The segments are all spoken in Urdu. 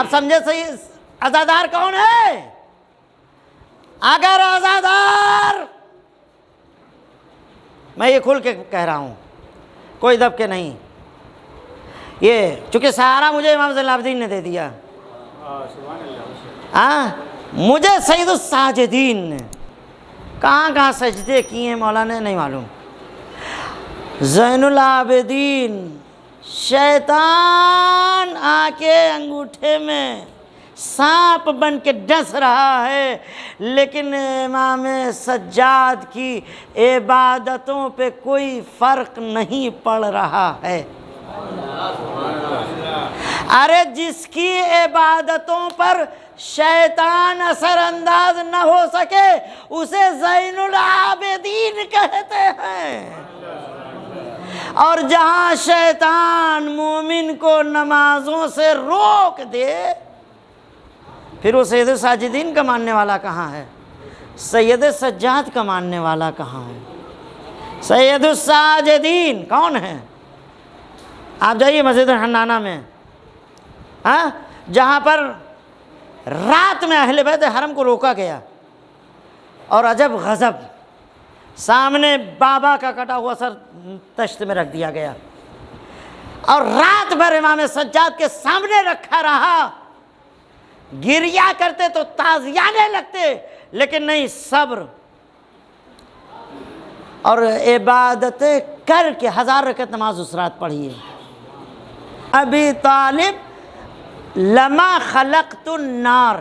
آپ سمجھے صحیح عزادار کون ہے؟ اگر عزادار، میں یہ کھل کے کہہ رہا ہوں، کوئی دب کے نہیں، یہ چونکہ سہارا مجھے امام زین العابدین نے دے دیا، مجھے سید الساجدین نے کہاں کہاں سجدے کیے ہیں مولانا نہیں معلوم۔ زین العابدین شیطان آ کے انگوٹھے میں سانپ بن کے ڈس رہا ہے، لیکن امام سجاد کی عبادتوں پہ کوئی فرق نہیں پڑ رہا ہے۔ ارے جس کی عبادتوں پر شیطان اثر انداز نہ ہو سکے اسے زین العابدین کہتے ہیں، اور جہاں شیطان مومن کو نمازوں سے روک دے پھر وہ سید الساجدین کا ماننے والا کہاں ہے؟ سید سجاد کا ماننے والا کہاں ہے؟ سید الساجدین کون ہے؟ آپ جائیے مسجد الحنانہ میں، جہاں پر رات میں اہل بیت حرم کو روکا گیا اور عجب غضب، سامنے بابا کا کٹا ہوا سر تشت میں رکھ دیا گیا اور رات بھر امام سجاد کے سامنے رکھا رہا، گریا کرتے تو تازیانے لگتے لیکن نہیں، صبر اور عبادتیں کر کے 1000 رکعت نماز اس رات پڑھی ہے۔ ابی طالب لما خلقت النار،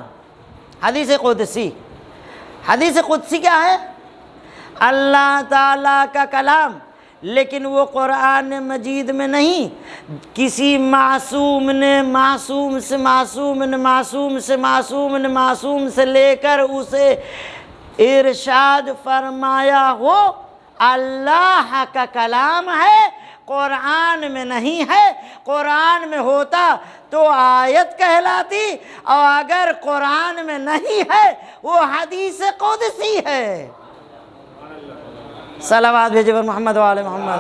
حدیث قدسی، حدیث قدسی کیا ہے؟ اللہ تعالیٰ کا کلام، لیکن وہ قرآن مجید میں نہیں، کسی معصوم نے معصوم سے معصوم نے معصوم سے معصوم نے معصوم سے لے کر اسے ارشاد فرمایا ہو اللہ کا کلام ہے، قرآن میں نہیں ہے۔ قرآن میں ہوتا تو آیت کہلاتی، اور اگر قرآن میں نہیں ہے وہ حدیث قدسی ہے۔ صلوات بھیجے پر محمد و آل محمد۔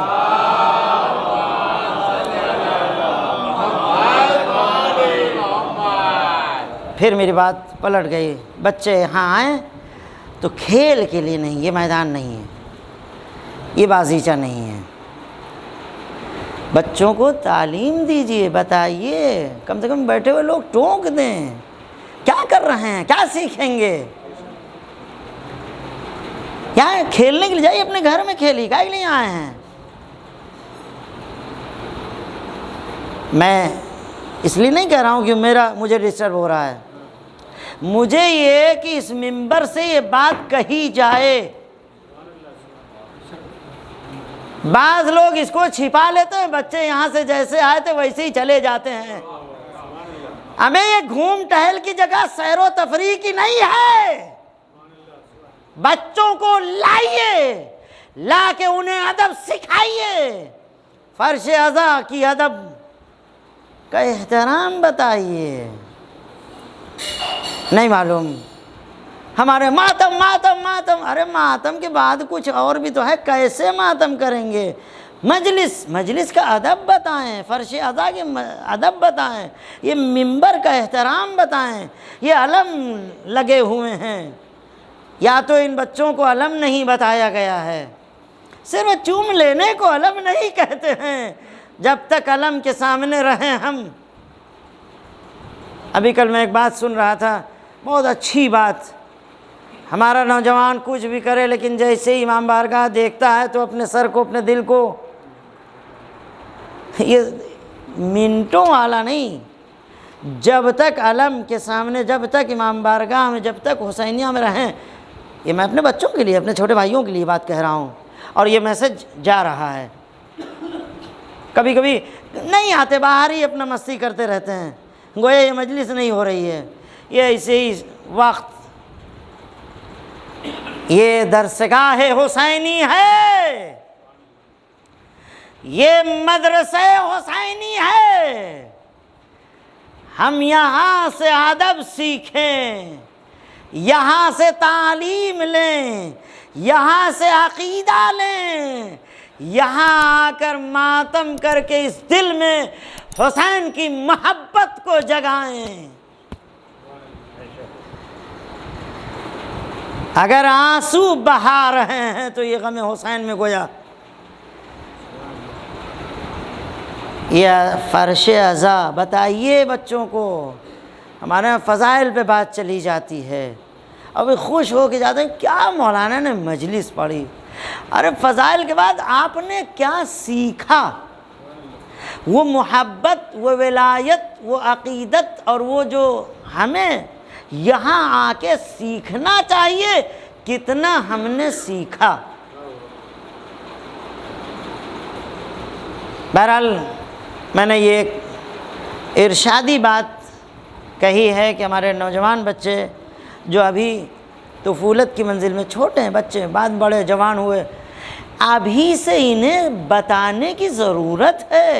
پھر میری بات پلٹ گئی، بچے یہاں آئیں تو کھیل کے لیے نہیں، یہ میدان نہیں ہے، یہ بازیچہ نہیں ہے، بچوں کو تعلیم دیجیے، بتائیے، کم سے کم بیٹھے ہوئے لوگ ٹوک دیں کیا کر رہے ہیں، کیا سیکھیں گے؟ یہاں کھیلنے کے لیے جائیے، اپنے گھر میں کھیلیے، کیا کے لیے آئے ہیں؟ میں اس لیے نہیں کہہ رہا ہوں کہ مجھے ڈسٹرب ہو رہا ہے، مجھے یہ کہ اس منبر سے یہ بات کہی جائے۔ بعض لوگ اس کو چھپا لیتے ہیں، بچے یہاں سے جیسے آئے تھے ویسے ہی چلے جاتے ہیں۔ ہمیں یہ گھوم ٹہل کی جگہ سیر و تفریح کی نہیں ہے، بچوں کو لائیے، لا کے انہیں ادب سکھائیے، فرش عزا کی ادب کا احترام بتائیے۔ نہیں معلوم ہمارے ماتم ماتم ماتم، ارے ماتم کے بعد کچھ اور بھی تو ہے، کیسے ماتم کریں گے؟ مجلس کا ادب بتائیں، فرش عزا کے ادب بتائیں، یہ منبر کا احترام بتائیں۔ یہ علم لگے ہوئے ہیں، یا تو ان بچوں کو علم نہیں بتایا گیا ہے، صرف چوم لینے کو علم نہیں کہتے ہیں، جب تک علم کے سامنے رہیں ہم۔ ابھی کل میں ایک بات سن رہا تھا، بہت اچھی بات، ہمارا نوجوان کچھ بھی کرے لیکن جیسے ہی امام بارگاہ دیکھتا ہے تو اپنے سر کو، اپنے دل کو، یہ منٹوں والا نہیں، جب تک علم کے سامنے، جب تک امام بارگاہ میں، جب تک حسینیہ میں رہیں۔ یہ میں اپنے بچوں کے لیے، اپنے چھوٹے بھائیوں کے لیے بات کہہ رہا ہوں، اور یہ میسج جا رہا ہے۔ کبھی کبھی نہیں آتے، باہر ہی اپنا مستی کرتے رہتے ہیں، گویا یہ مجلس نہیں ہو رہی ہے، یہ ایسے ہی وقت، یہ درسگاہ حسینی ہے، یہ مدرسہ حسینی ہے، ہم یہاں سے ادب سیکھیں، یہاں سے تعلیم لیں، یہاں سے عقیدہ لیں، یہاں آ کر ماتم کر کے اس دل میں حسین کی محبت کو جگائیں۔ اگر آنسو بہا رہے ہیں تو یہ غم حسین میں گویا یہ فرش عزا۔ بتائیے بچوں کو، ہمارے یہاں فضائل پہ بات چلی جاتی ہے، ابھی خوش ہو کے جاتے ہیں کیا مولانا نے مجلس پڑھی۔ ارے فضائل کے بعد آپ نے کیا سیکھا؟ وہ محبت، وہ ولایت، وہ عقیدت، اور وہ جو ہمیں یہاں آ کے سیکھنا چاہیے، کتنا ہم نے سیکھا۔ بہرحال میں نے یہ ایک ارشادی بات کہی ہے کہ ہمارے نوجوان بچے جو ابھی طفولت کی منزل میں چھوٹے ہیں بچے، بعد بڑے جوان ہوئے، ابھی سے انہیں بتانے کی ضرورت ہے۔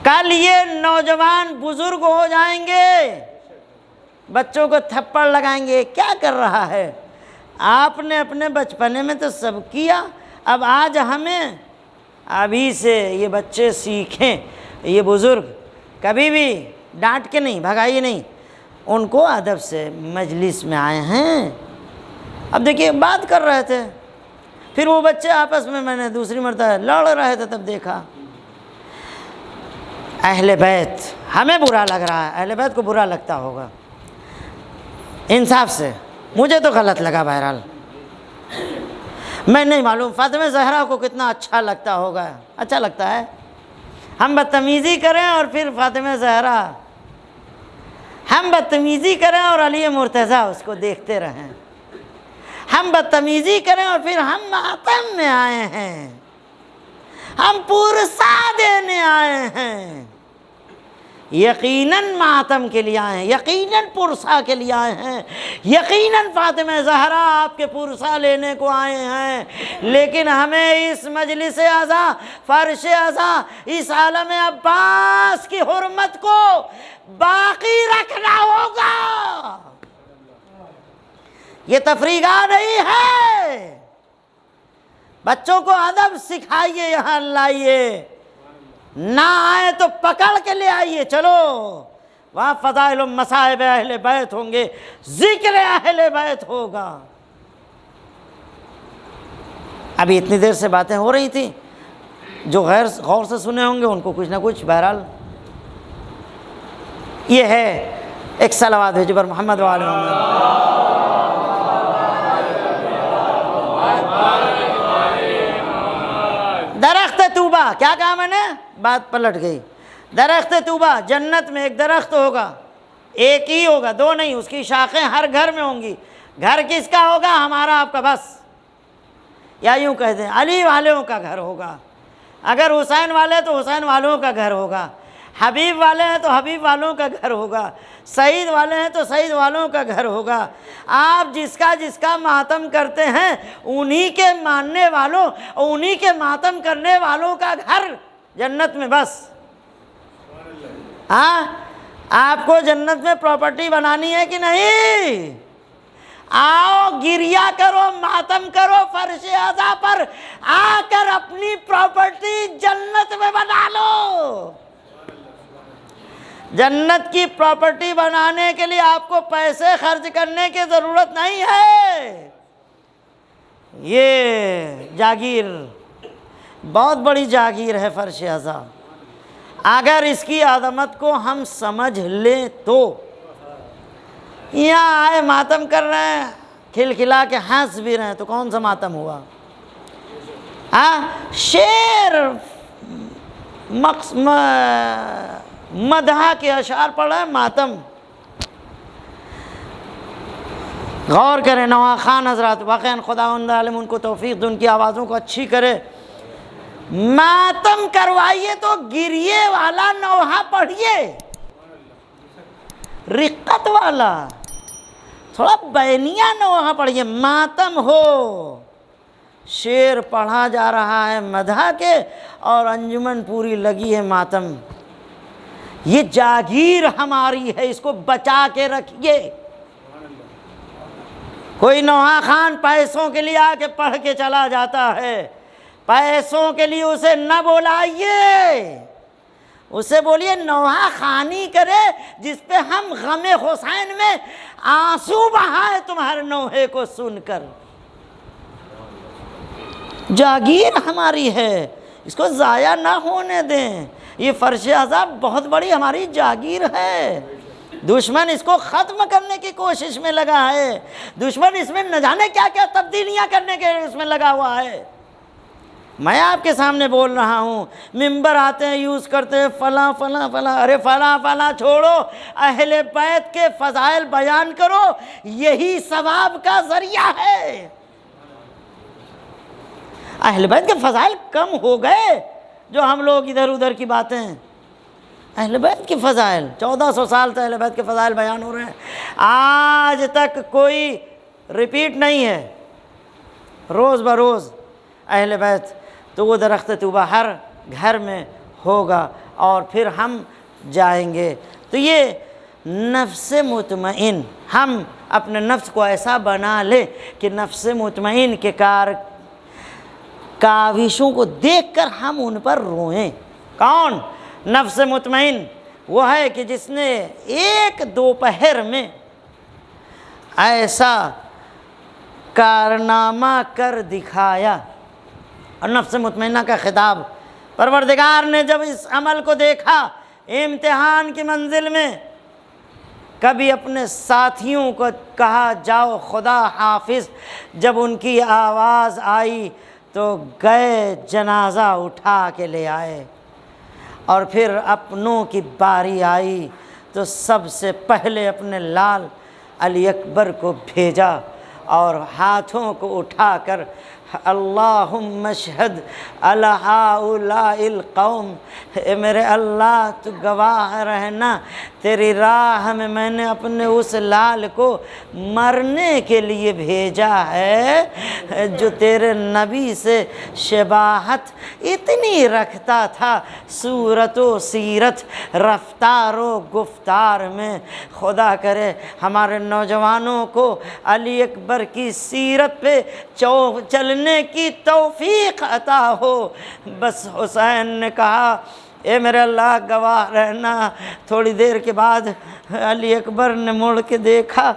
کل یہ نوجوان بزرگ ہو جائیں گے، بچوں کو تھپڑ لگائیں گے، کیا کر رہا ہے؟ آپ نے اپنے بچپنے میں تو سب کیا، اب آج ہمیں ابھی سے یہ بچے سیکھیں۔ یہ بزرگ کبھی بھی ڈانٹ کے نہیں، بھگائیے نہیں، ان کو ادب سے مجلس میں آئے ہیں۔ اب دیکھیے بات کر رہے تھے، پھر وہ بچے آپس میں نے دوسری مرتبہ لڑ رہے تھے، تب دیکھا اہل بیت، ہمیں برا لگ رہا ہے، اہل بیت کو برا لگتا ہوگا، انصاف سے مجھے تو غلط لگا۔ بہرحال میں نہیں معلوم فاطمہ زہرا کو کتنا اچھا لگتا ہوگا، اچھا لگتا ہے ہم بدتمیزی کریں اور پھر فاطمہ زہرا، ہم بدتمیزی کریں اور علی مرتضیٰ اس کو دیکھتے رہیں، ہم بدتمیزی کریں اور پھر ہم ماتم میں آئے ہیں، ہم پرسا دینے آئے ہیں، یقیناً ماتم کے لیے آئے ہیں، یقیناً پرسا کے لیے آئے ہیں، یقیناً فاطمہ زہرا آپ کے پرسا لینے کو آئے ہیں، لیکن ہمیں اس مجلس عزا، فرش عزا، اس عالم عباس کی حرمت کو باقی رکھنا ہوگا۔ یہ تفریح نہیں ہے، بچوں کو ادب سکھائیے، یہاں لائیے، نہ آئے تو پکڑ کے لے آئیے، چلو وہاں فضائل و مصائب اہل بیت ہوں گے، ذکر اہل بیت ہوگا۔ ابھی اتنی دیر سے باتیں ہو رہی تھیں، جو غور سے سنے ہوں گے ان کو کچھ نہ کچھ بہرحال یہ ہے۔ ایک صلوات بھیجو پر محمد وعلی محمد۔ درخت طوبہ، کیا کہا میں نے؟ بات پلٹ گئی۔ درخت طوبہ، جنت میں ایک درخت ہوگا، ایک ہی ہوگا، دو نہیں، اس کی شاخیں ہر گھر میں ہوں گی۔ گھر کس کا ہوگا؟ ہمارا آپ کا، بس، یا یوں کہہ دیں علی والوں کا گھر ہوگا، اگر حسین والے تو حسین والوں کا گھر ہوگا، حبیب والے ہیں تو حبیب والوں کا گھر ہوگا، سعید والے ہیں تو سعید والوں کا گھر ہوگا۔ آپ جس کا ماتم کرتے ہیں انہی کے ماننے والوں، انہی کے ماتم کرنے والوں کا گھر جنت میں، بس۔ ہاں، آپ کو جنت میں پراپرٹی بنانی ہے کہ نہیں؟ آؤ گریا کرو، ماتم کرو فرش عزا پر، آ کر اپنی پراپرٹی جنت میں بنا لو۔ جنت کی پراپرٹی بنانے کے لیے آپ کو پیسے خرچ کرنے کی ضرورت نہیں ہے۔ یہ جاگیر بہت بڑی جاگیر ہے فرش عزا، اگر اس کی عظمت کو ہم سمجھ لیں تو۔ یہاں آئے ماتم کر رہے ہیں، کھلکھلا کے ہنس بھی رہے ہیں، تو کون سا ماتم ہوا؟ شعر مدح کے اشعار پڑھ رہے ہیں، ماتم۔ غور کریں، نواں خان حضرات، واقعاً خداوند عالم ان کو توفیق دے، ان کی آوازوں کو اچھی کرے۔ ماتم کروائیے تو گریے والا نوحہ پڑھیے، رقت والا، تھوڑا بینیا نوحہ پڑھیے۔ ماتم ہو، شعر پڑھا جا رہا ہے مدح کے، اور انجمن پوری لگی ہے ماتم۔ یہ جاگیر ہماری ہے، اس کو بچا کے رکھیے۔ کوئی نوحہ خان پیسوں کے لیے آ کے پڑھ کے چلا جاتا ہے، پیسوں کے لیے اسے نہ بلائیے، اسے بولیے نوحہ خوانی کرے جس پہ ہم غم حسین میں آنسو بہائے تمہارے نوحے کو سن کر۔ جاگیر ہماری ہے، اس کو ضائع نہ ہونے دیں۔ یہ فرش عذاب بہت بڑی ہماری جاگیر ہے، دشمن اس کو ختم کرنے کی کوشش میں لگا ہے، دشمن اس میں نہ جانے کیا کیا تبدیلیاں کرنے کے اس میں لگا ہوا ہے۔ میں آپ کے سامنے بول رہا ہوں، ممبر آتے ہیں یوز کرتے ہیں فلاں فلاں فلاں، ارے فلاں فلاں چھوڑو، اہل بیت کے فضائل بیان کرو، یہی ثواب کا ذریعہ ہے۔ اہل بیت کے فضائل کم ہو گئے جو ہم لوگ ادھر ادھر کی باتیں، اہل بیت کے فضائل 1400 سال سے اہل بیت کے فضائل بیان ہو رہے ہیں، آج تک کوئی ریپیٹ نہیں ہے، روز بروز اہل بیت۔ تو وہ درخت طوبہ ہر گھر میں ہوگا اور پھر ہم جائیں گے۔ تو یہ نفس مطمئن، ہم اپنے نفس کو ایسا بنا لے کہ نفس مطمئن کے کاوشوں کو دیکھ کر ہم ان پر روئیں۔ کون نفس مطمئن؟ وہ ہے کہ جس نے ایک دوپہر میں ایسا کارنامہ کر دکھایا۔ اور نفس مطمئنہ کا خطاب پروردگار نے جب اس عمل کو دیکھا امتحان کی منزل میں، کبھی اپنے ساتھیوں کو کہا جاؤ خدا حافظ، جب ان کی آواز آئی تو گئے جنازہ اٹھا کے لے آئے، اور پھر اپنوں کی باری آئی تو سب سے پہلے اپنے لال علی اکبر کو بھیجا اور ہاتھوں کو اٹھا کر اللہم اشہد علی ہؤلاء القوم، اے میرے اللہ تو گواہ رہنا، تیری راہ میں نے اپنے اس لال کو مرنے کے لیے بھیجا ہے جو تیرے نبی سے شباہت اتنی رکھتا تھا صورت و سیرت رفتار و گفتار میں۔ خدا کرے ہمارے نوجوانوں کو علی اکبر کی سیرت پہ چلنے کی توفیق عطا ہو۔ بس حسین نے کہا اے میرے اللہ گواہ رہنا، تھوڑی دیر کے بعد علی اکبر نے مڑ کے دیکھا،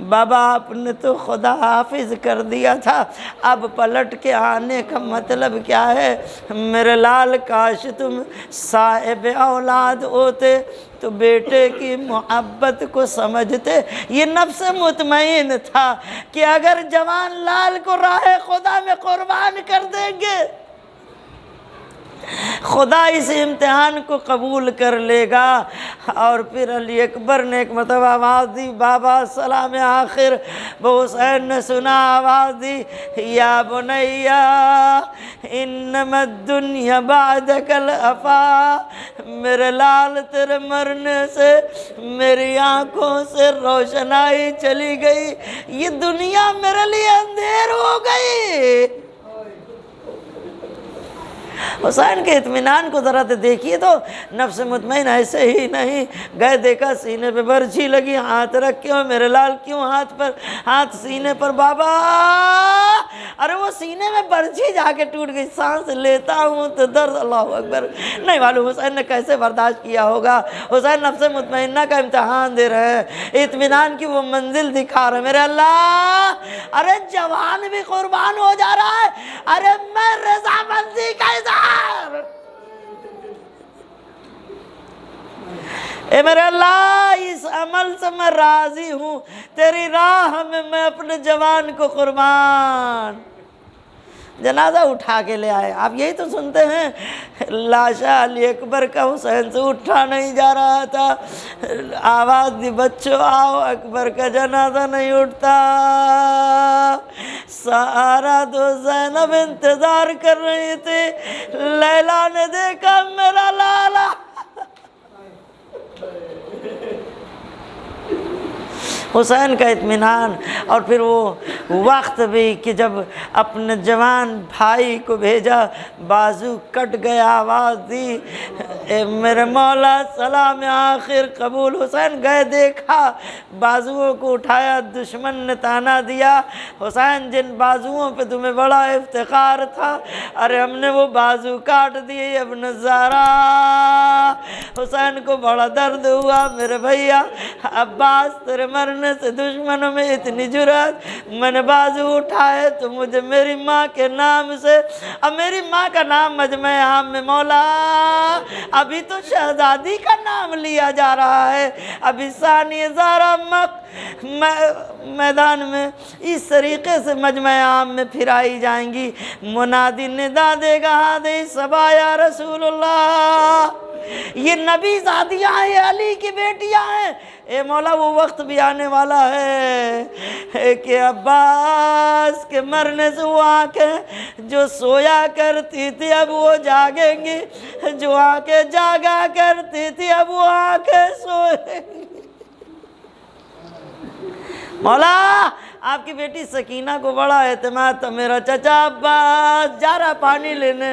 بابا آپ نے تو خدا حافظ کر دیا تھا، اب پلٹ کے آنے کا مطلب کیا ہے؟ میرے لال کاش تم صاحب اولاد ہوتے تو بیٹے کی محبت کو سمجھتے۔ یہ نفس مطمئن تھا کہ اگر جوان لال کو راہ خدا میں قربان کر دیں گے خدا اس امتحان کو قبول کر لے گا۔ اور پھر علی اکبر نے ایک مرتبہ آواز دی، بابا سلام آخر، وہ حسین نے سنا آواز دی، یا بنیا انما الدنیا بعدک الافا، میرے لال تیرے مرنے سے میری آنکھوں سے روشنائی چلی گئی، یہ دنیا میرے لیے اندھیر ہو گئی۔ حسین کے اطمینان کو ذرا دیکھیے تو، نفس مطمئن ایسے ہی نہیں گئے، دیکھا سینے پہ برچھی لگی، ہاتھ رکھ کیوں میرے لال کیوں ہاتھ سینے پر، بابا ارے وہ سینے میں برچھی جا کے ٹوٹ گئی، سانس لیتا ہوں تو درد، اللہ اکبر، نہیں معلوم حسین نے کیسے برداشت کیا ہوگا۔ حسین نفس مطمئنہ کا امتحان دے رہے ہیں، اطمینان کی وہ منزل دکھا رہے ہیں، میرے اللہ ارے جوان بھی قربان ہو جا رہا ہے، ارے میں رضامندی کا اظہار، اے میرے اللہ اس عمل سے میں راضی ہوں، تیری راہ میں اپنے جوان کو قربان۔ جنازہ اٹھا کے لے آئے، آپ یہی تو سنتے ہیں، لاشا علی اکبر کا حسین سے اٹھا نہیں جا رہا تھا، آواز دی بچوں آؤ، اکبر کا جنازہ نہیں اٹھتا، سارا تو زینب انتظار کر رہی تھی، لیلا نے دیکھا میرا لالا، حسین کا اطمینان۔ اور پھر وہ وقت بھی کہ جب اپنے جوان بھائی کو بھیجا، بازو کٹ گیا، آواز دی اے میرے مولا سلام آخر قبول۔ حسین گئے، دیکھا بازوؤں کو اٹھایا، دشمن نے تانا دیا، حسین جن بازوؤں پہ تمہیں بڑا افتخار تھا، ارے ہم نے وہ بازو کاٹ دیے ابن زہرا۔ حسین کو بڑا درد ہوا، میرے بھیا عباس تیرے مرنے سے دشمنوں میں اتنی جرأت، میں نے بازو اٹھائے تو مجھے میری ماں کے نام سے، اب میری ماں کا نام مجمع عام میں مولا ابھی تو شہزادی کا نام لیا جا رہا ہے، ابھی ثانی زارا میدان میں اس طریقے سے مجمع عام میں پھرائی جائیں گی، منادی ندا دے گا ہادی صبا یا رسول اللہ، یہ نبی زادیاں ہیں، یہ علی کی بیٹیاں ہیں، اے مولا وہ وقت بھی آنے والا ہے کہ عباس کے مرنے سے وہ آنکھیں جو سویا کرتی تھی اب وہ جاگیں گی، جو آنکھیں جاگا کرتی تھی اب وہ آنکھیں سوئیں گی۔ مولا آپ کی بیٹی سکینہ کو بڑا اعتماد تھا، میرا چچا عباس جا رہا پانی لینے،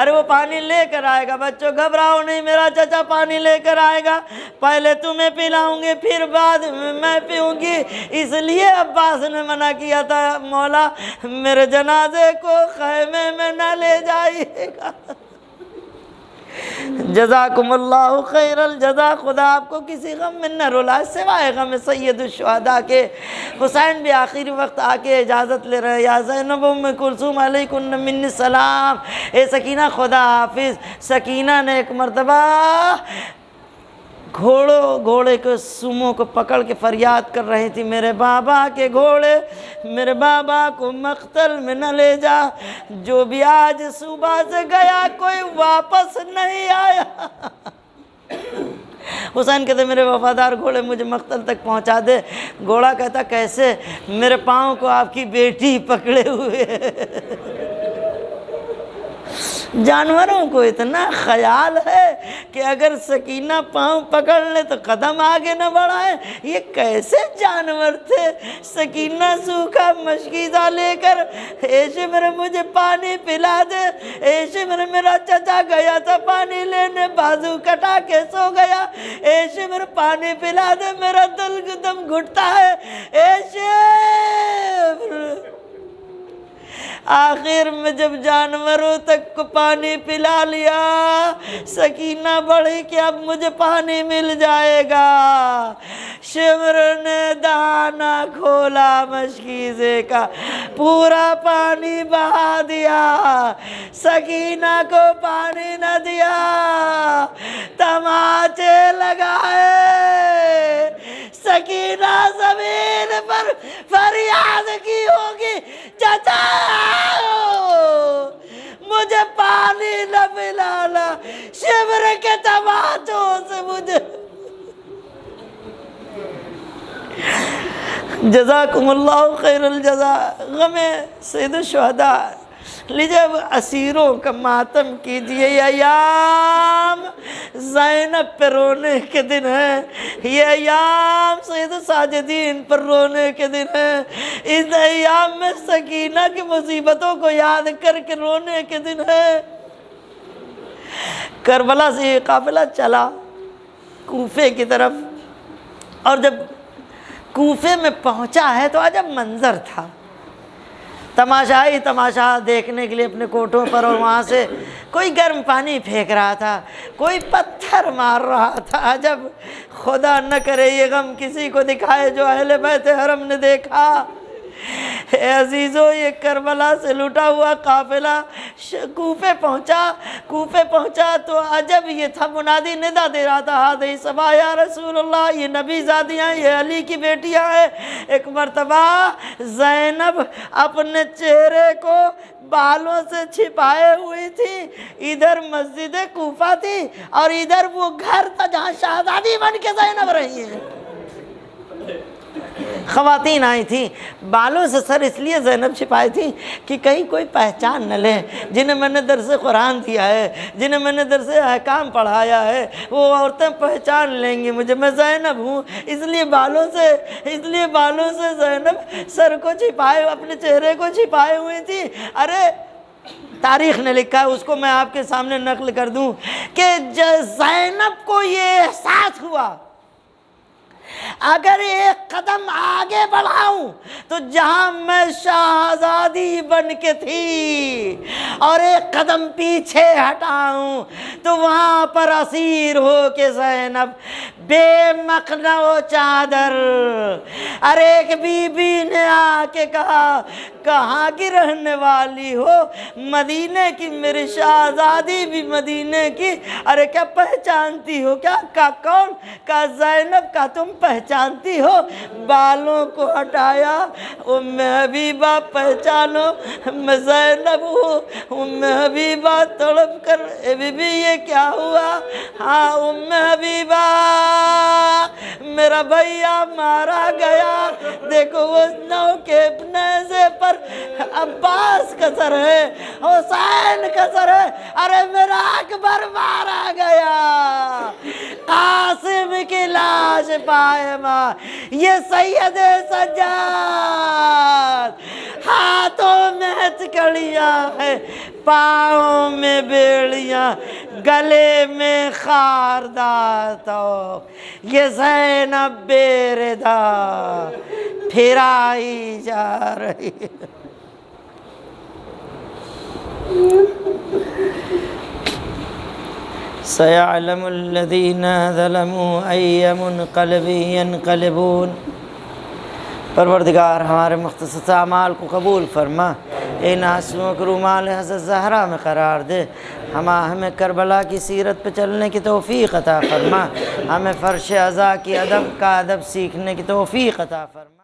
ارے وہ پانی لے کر آئے گا، بچوں گھبراؤ نہیں، میرا چچا پانی لے کر آئے گا، پہلے تمہیں پلاؤں گی پھر بعد میں پیوں گی، اس لیے عباس نے منع کیا تھا مولا میرے جنازے کو خیمے میں نہ لے جائیے گا۔ جزاکم اللہ خیر الجزا، خدا آپ کو کسی غم میں نہ رلائے سوائے غم سید الشہداء کے۔ حسین بھی آخری وقت آ کے اجازت لے رہے، یا زینب ام کلثوم علیکن منی السلام، اے سکینہ خدا حافظ۔ سکینہ نے ایک مرتبہ گھوڑے کے سوموں کو پکڑ کے فریاد کر رہی تھی، میرے بابا کے گھوڑے، میرے بابا کو مقتل میں نہ لے جا، جو بھی آج صبح سے گیا کوئی واپس نہیں آیا۔ حسین کہتے میرے وفادار گھوڑے مجھے مقتل تک پہنچا دے، گھوڑا کہتا کیسے؟ میرے پاؤں کو آپ کی بیٹی پکڑے ہوئے۔ جانوروں کو اتنا خیال ہے کہ اگر سکینہ پاؤں پکڑ لے تو قدم آگے نہ بڑھائے، یہ کیسے جانور تھے؟ سکینہ سوکھا مشکیزہ لے کر، اے شمر مجھے پانی پلا دے، اے شمر میرا چچا گیا تھا پانی لینے بازو کٹا کے سو گیا، اے شمر پانی پلا دے میرا دل دم گھٹتا ہے، اے شمر۔ آخر میں جب جانوروں تک کو پانی پلا لیا، سکینہ بڑھی کہ اب مجھے پانی مل جائے گا، شمر نے دہانہ کھولا مشکیزے کا، پورا پانی بہا دیا، سکینہ کو پانی نہ دیا، تماچے لگائے، سکینہ زمین پر فریاد کی ہوگی چچا مجھے پانی نہ پلانا، شمر کے تماچوں سے مجھے۔ جزاکم اللہ خیر الجزا۔ غم سید الشہداء لیجئے اب اسیروں کا ماتم کیجئے، یہ ایام زینب پر رونے کے دن ہیں، یہ ایام سید الساجدین پر رونے کے دن ہیں، اس ایام میں سکینہ کی مصیبتوں کو یاد کر کے رونے کے دن ہیں۔ کربلا سے یہ قافلہ چلا کوفے کی طرف، اور جب کوفے میں پہنچا ہے تو عجب منظر تھا، تماشائی تماشا دیکھنے کے لیے اپنے کوٹھوں پر، اور وہاں سے کوئی گرم پانی پھینک رہا تھا، کوئی پتھر مار رہا تھا۔ جب خدا نہ کرے یہ غم کسی کو دکھائے جو اہل بیت حرم نے دیکھا۔ اے عزیزو، یہ کربلا سے لٹا ہوا قافلہ کوفے پہنچا تو عجب یہ تھا، منادی ندا دے رہا تھا، ہادی صبا یا رسول اللہ، یہ نبی زادیاں، یہ علی کی بیٹیاں ہیں۔ ایک مرتبہ زینب اپنے چہرے کو بالوں سے چھپائے ہوئی تھی، ادھر مسجد کوفہ تھی اور ادھر وہ گھر تھا جہاں شہزادی بن کے زینب رہی ہیں۔ خواتین آئی تھیں، بالوں سے سر اس لیے زینب چھپائی تھی کہ کہیں کوئی پہچان نہ لے، جنہیں میں نے درس قرآن دیا ہے، جنہیں میں نے درس احکام پڑھایا ہے، وہ عورتیں پہچان لیں گی مجھے، میں زینب ہوں، اس لیے بالوں سے زینب سر کو چھپائے، اپنے چہرے کو چھپائے ہوئی تھی۔ ارے تاریخ نے لکھا ہے، اس کو میں آپ کے سامنے نقل کر دوں کہ زینب کو یہ احساس ہوا اگر ایک قدم آگے بڑھاؤں تو جہاں میں شہزادی بن کے تھی اور ایک قدم پیچھے ہٹاؤں تو وہاں پر اسیر ہو کے زینب بے مخنہ و چادر، ارے ایک بی بی نے آ کے کہا کہاں کی رہنے والی ہو؟ مدینے کی، میری شہزادی بھی مدینے کی، ارے کیا پہچانتی ہو کیا؟ کہا کون؟ کہا زینب۔ کہا تم پہچانتی ہو؟ بالوں کو ہٹایا، ام حبیبہ پہچانو میں زینب ہوں۔ ام حبیبہ تڑپ کر اے بی بی یہ کیا ہوا؟ ہاں ام حبیبہ میرا بھیا مارا گیا، دیکھو وہ نو کے نیزے پر عباس کا سر ہے، حسین کا سر ہے، ارے میرا اکبر مارا گیا، قاسم کی لاش پائے ماں، یہ سید سجاد، ہاتھوں میں ہتھکڑیاں ہیں، پاؤں میں بیڑیاں، گلے میں خاردار تو یہ زینب بے ردا پھرائی جا رہی ہے۔ سَيَعْلَمُ الَّذِينَ ظَلَمُوا أَيَّ مُنْقَلَبٍ يَنْقَلِبُونَ۔ پروردگار ہمارے مختصر اعمال کو قبول فرما، ان آنسوؤں کو رومال حضرت زہرا میں قرار دے، ہمیں کربلا کی سیرت پہ چلنے کی توفیق عطا فرما، ہمیں فرش عزا کی ادب کا ادب سیکھنے کی توفیق عطا فرما۔